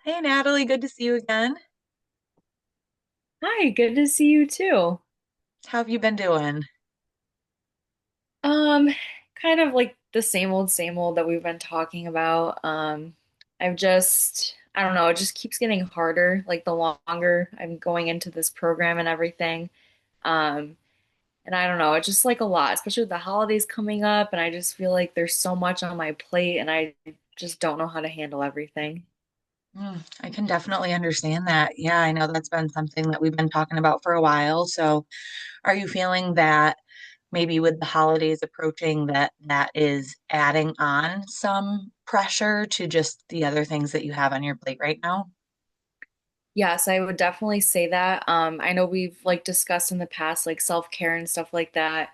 Hey Natalie, good to see you again. Hi, good to see you too. How have you been doing? Um, Kind of like the same old that we've been talking about. I don't know, it just keeps getting harder, like the longer I'm going into this program and everything. Um, and I don't know, it's just like a lot, especially with the holidays coming up, and I just feel like there's so much on my plate and I just don't know how to handle everything. I can definitely understand that. Yeah, I know that's been something that we've been talking about for a while. So, are you feeling that maybe with the holidays approaching that is adding on some pressure to just the other things that you have on your plate right now? Yes, I would definitely say that. I know we've like discussed in the past like self-care and stuff like that.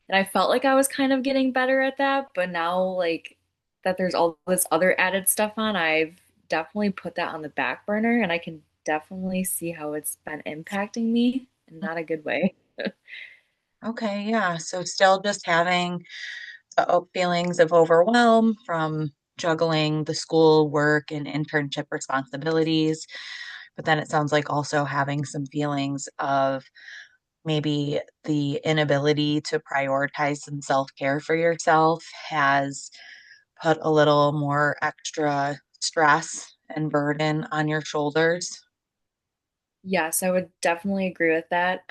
And I felt like I was kind of getting better at that, but now like that there's all this other added stuff on, I've definitely put that on the back burner and I can definitely see how it's been impacting me in not a good way. Okay, yeah. So still just having the feelings of overwhelm from juggling the school work and internship responsibilities. But then it sounds like also having some feelings of maybe the inability to prioritize some self-care for yourself has put a little more extra stress and burden on your shoulders. Yes, I would definitely agree with that.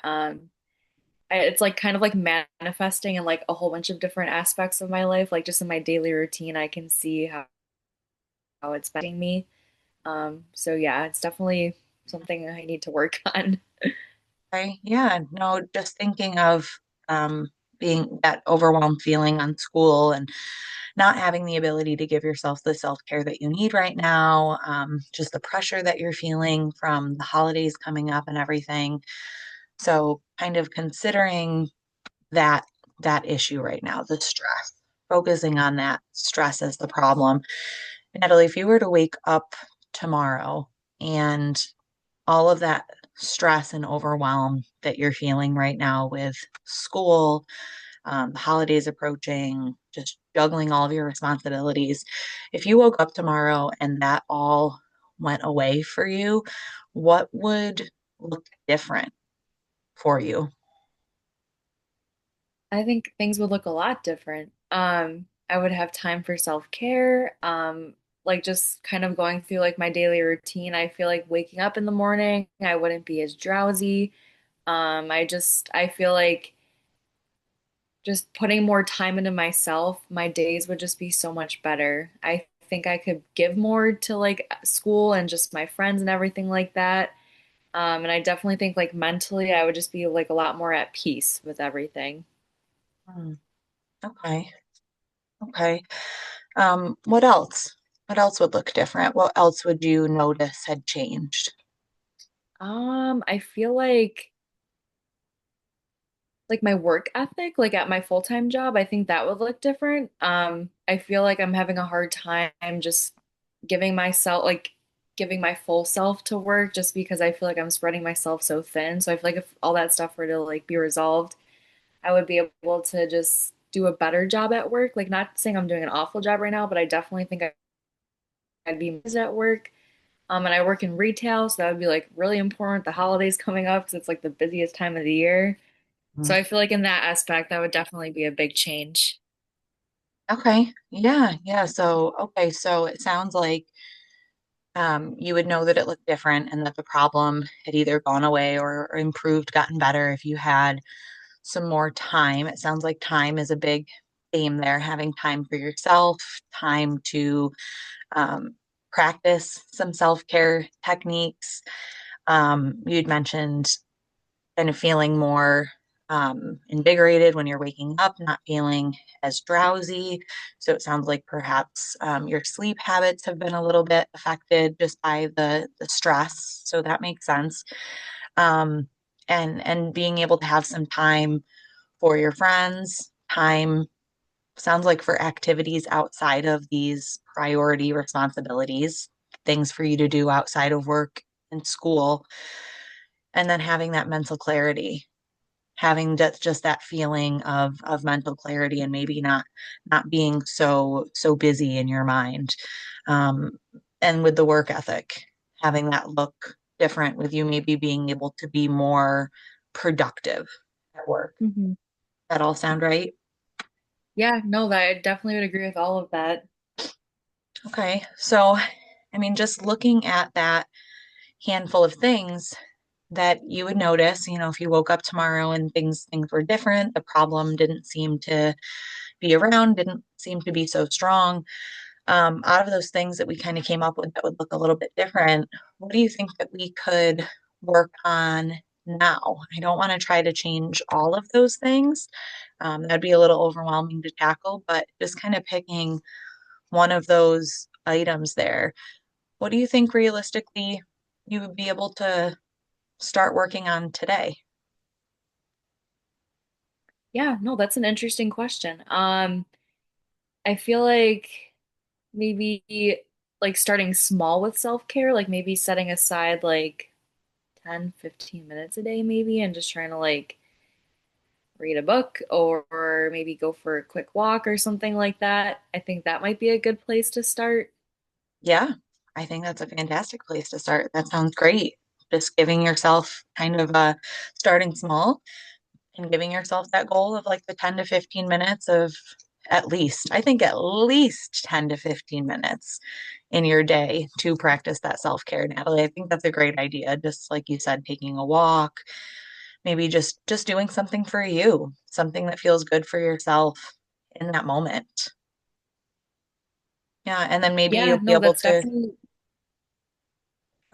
It's like kind of like manifesting in like a whole bunch of different aspects of my life, like just in my daily routine, I can see how it's affecting me. So yeah, it's definitely something I need to work on. Okay. Yeah, no, just thinking of um, being that overwhelmed feeling on school and not having the ability to give yourself the self-care that you need right now, just the pressure that you're feeling from the holidays coming up and everything. So kind of considering that that issue right now, the stress, focusing on that stress as the problem. Natalie, if you were to wake up tomorrow and all of that stress and overwhelm that you're feeling right now with school, the holidays approaching, just juggling all of your responsibilities. If you woke up tomorrow and that all went away for you, what would look different for you? I think things would look a lot different. I would have time for self-care, like just kind of going through like my daily routine. I feel like waking up in the morning, I wouldn't be as drowsy. I feel like just putting more time into myself, my days would just be so much better. I think I could give more to like school and just my friends and everything like that. And I definitely think like mentally, I would just be like a lot more at peace with everything. Hmm, okay. Okay. What else? What else would look different? What else would you notice had changed? I feel like my work ethic, like at my full-time job, I think that would look different. I feel like I'm having a hard time just giving myself like giving my full self to work just because I feel like I'm spreading myself so thin. So I feel like if all that stuff were to like be resolved, I would be able to just do a better job at work. Like not saying I'm doing an awful job right now, but I definitely think I'd be at work. And I work in retail, so that would be like really important. The holidays coming up because it's like the busiest time of the year. So Mm. I feel like in that aspect, that would definitely be a big change. Okay. Yeah. Yeah. So, okay. So it sounds like you would know that it looked different and that the problem had either gone away or improved, gotten better if you had some more time. It sounds like time is a big theme there, having time for yourself, time to um, practice some self-care techniques. You'd mentioned kind of feeling more invigorated when you're waking up, not feeling as drowsy. So it sounds like perhaps your sleep habits have been a little bit affected just by the stress. So that makes sense. Um, and being able to have some time for your friends, time sounds like for activities outside of these priority responsibilities, things for you to do outside of work and school, and then having that mental clarity, having just that feeling of mental clarity and maybe not being so busy in your mind. Um, and with the work ethic, having that look different with you maybe being able to be more productive at work. Hmm. That all sound right? Yeah, no, that I definitely would agree with all of that. Okay. So, I mean, just looking at that handful of things that you would notice, if you woke up tomorrow and things were different, the problem didn't seem to be around, didn't seem to be so strong. Out of those things that we kind of came up with that would look a little bit different, what do you think that we could work on now? I don't want to try to change all of those things. That'd be a little overwhelming to tackle, but just kind of picking one of those items there. What do you think realistically you would be able to start working on today? Yeah, no, that's an interesting question. I feel like maybe like starting small with self-care, like maybe setting aside like 10, 15 minutes a day maybe and just trying to like read a book or maybe go for a quick walk or something like that. I think that might be a good place to start. Yeah, I think that's a fantastic place to start. That sounds great. Just giving yourself kind of starting small and giving yourself that goal of like the 10 to 15 minutes of I think at least 10 to 15 minutes in your day to practice that self-care, Natalie. I think that's a great idea. Just like you said, taking a walk, maybe just doing something for you, something that feels good for yourself in that moment. Yeah, and then maybe Yeah, you'll be no, able that's to, definitely,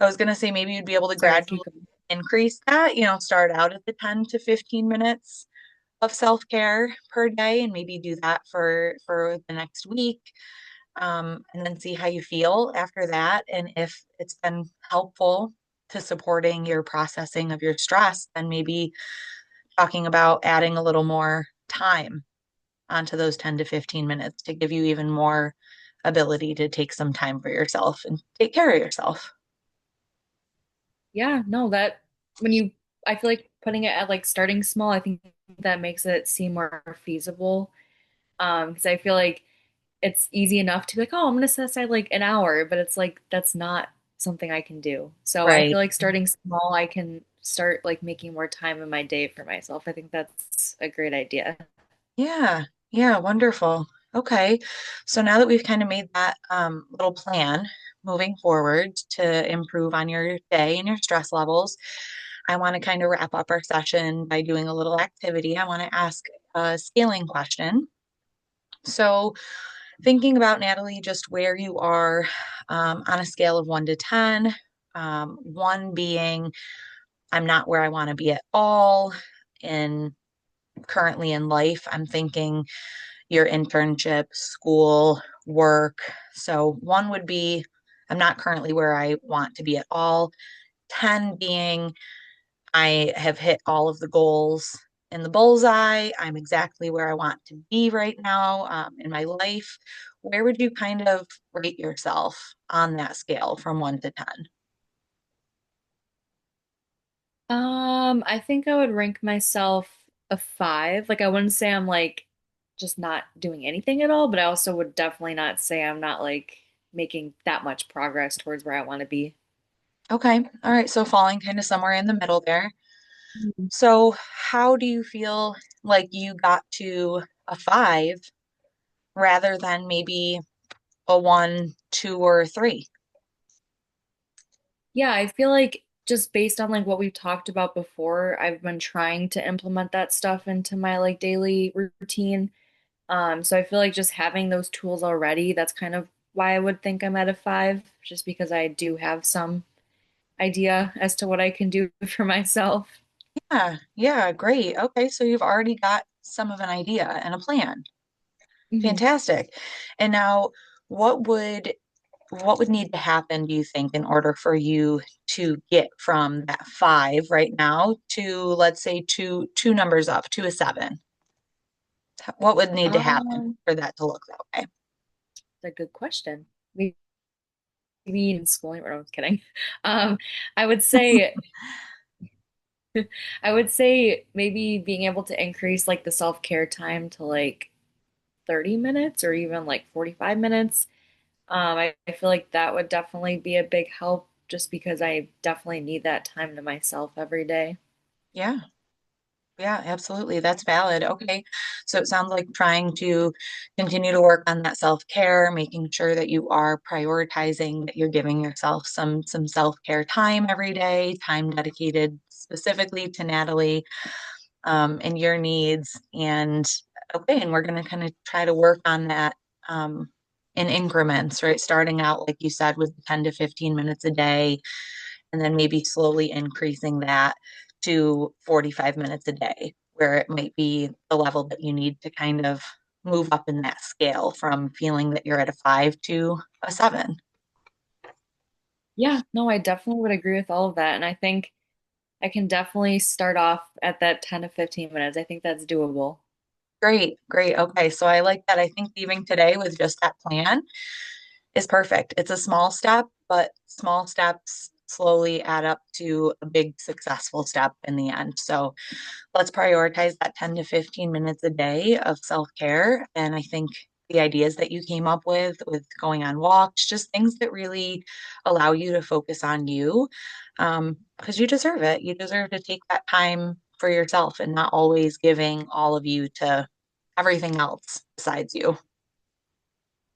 I was going to say maybe you'd be able to sorry, gradually keep going. increase that, start out at the 10 to 15 minutes of self-care per day and maybe do that for the next week, and then see how you feel after that. And if it's been helpful to supporting your processing of your stress, then maybe talking about adding a little more time onto those 10 to 15 minutes to give you even more ability to take some time for yourself and take care of yourself. Yeah, no, that when you, I feel like putting it at like starting small, I think that makes it seem more feasible. Because I feel like it's easy enough to be like, oh, I'm gonna set aside like an hour, but it's like that's not something I can do. So I Right. feel like starting small, I can start like making more time in my day for myself. I think that's a great idea. Yeah. Yeah. Wonderful. Okay. So now that we've kind of made that little plan moving forward to improve on your day and your stress levels, I want to kind of wrap up our session by doing a little activity. I want to ask a scaling question. So, thinking about Natalie, just where you are on a scale of 1 to 10, one being I'm not where I want to be at all in currently in life. I'm thinking your internship, school, work. So, one would be I'm not currently where I want to be at all. 10 being I have hit all of the goals in the bullseye. I'm exactly where I want to be right now in my life. Where would you kind of rate yourself on that scale from 1 to 10? I think I would rank myself a five. Like I wouldn't say I'm like just not doing anything at all, but I also would definitely not say I'm not like making that much progress towards where I want to be. Okay. All right. So falling kind of somewhere in the middle there. Mhm. So, how do you feel like you got to a five rather than maybe a one, two, or a three? Yeah, I feel like just based on like what we've talked about before, I've been trying to implement that stuff into my like daily routine. So I feel like just having those tools already, that's kind of why I would think I'm at a five, just because I do have some idea as to what I can do for myself. Yeah. Yeah. Great. Okay. So, you've already got some of an idea and a plan. Mhm. Fantastic. And now, what would what would need to happen, do you think, in order for you to get from that five right now to, let's say, two numbers up to a seven? What would need to happen Um, for that to look that way? that's a good question. Maybe in schooling, or I was kidding. Um, I would say I would say maybe being able to increase like the self-care time to like 30 minutes or even like 45 minutes. I feel like that would definitely be a big help. just because I definitely need that time to myself every day. Yeah. Yeah, absolutely. That's valid. Okay. So it sounds like trying to continue to work on that self-care, making sure that you are prioritizing, that you're giving yourself some self-care time every day, time dedicated specifically to Natalie, and your needs. And okay, and we're going to kind of try to work on that in increments, right? Starting out, like you said, with 10 to 15 minutes a day, and then maybe slowly increasing that to 45 minutes a day, where it might be the level that you need to kind of move up in that scale from feeling that you're at a 5 to a 7. Yeah, no, I definitely would agree with all of that. And I think I can definitely start off at that 10 to 15 minutes. I think that's doable. Great, great. Okay, so I like that. I think leaving today with just that plan is perfect. It's a small step, but small steps slowly add up to a big successful step in the end. So let's prioritize that 10 to 15 minutes a day of self-care. And I think the ideas that you came up with going on walks, just things that really allow you to focus on you, because you deserve it. You deserve to take that time for yourself and not always giving all of you to everything else besides you.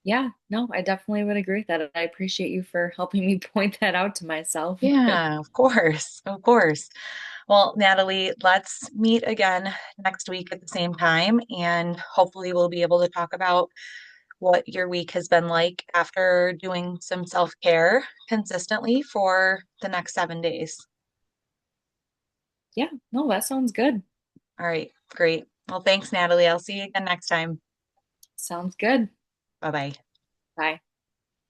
Yeah, no, I definitely would agree with that. I appreciate you for helping me point that out to myself. Yeah, of course. Of course. Well, Natalie, let's meet again next week at the same time, and hopefully we'll be able to talk about what your week has been like after doing some self-care consistently for the next 7 days. Yeah, no, that sounds good. All right, great. Well, thanks, Natalie. I'll see you again next time. Sounds good. Bye-bye. Bye.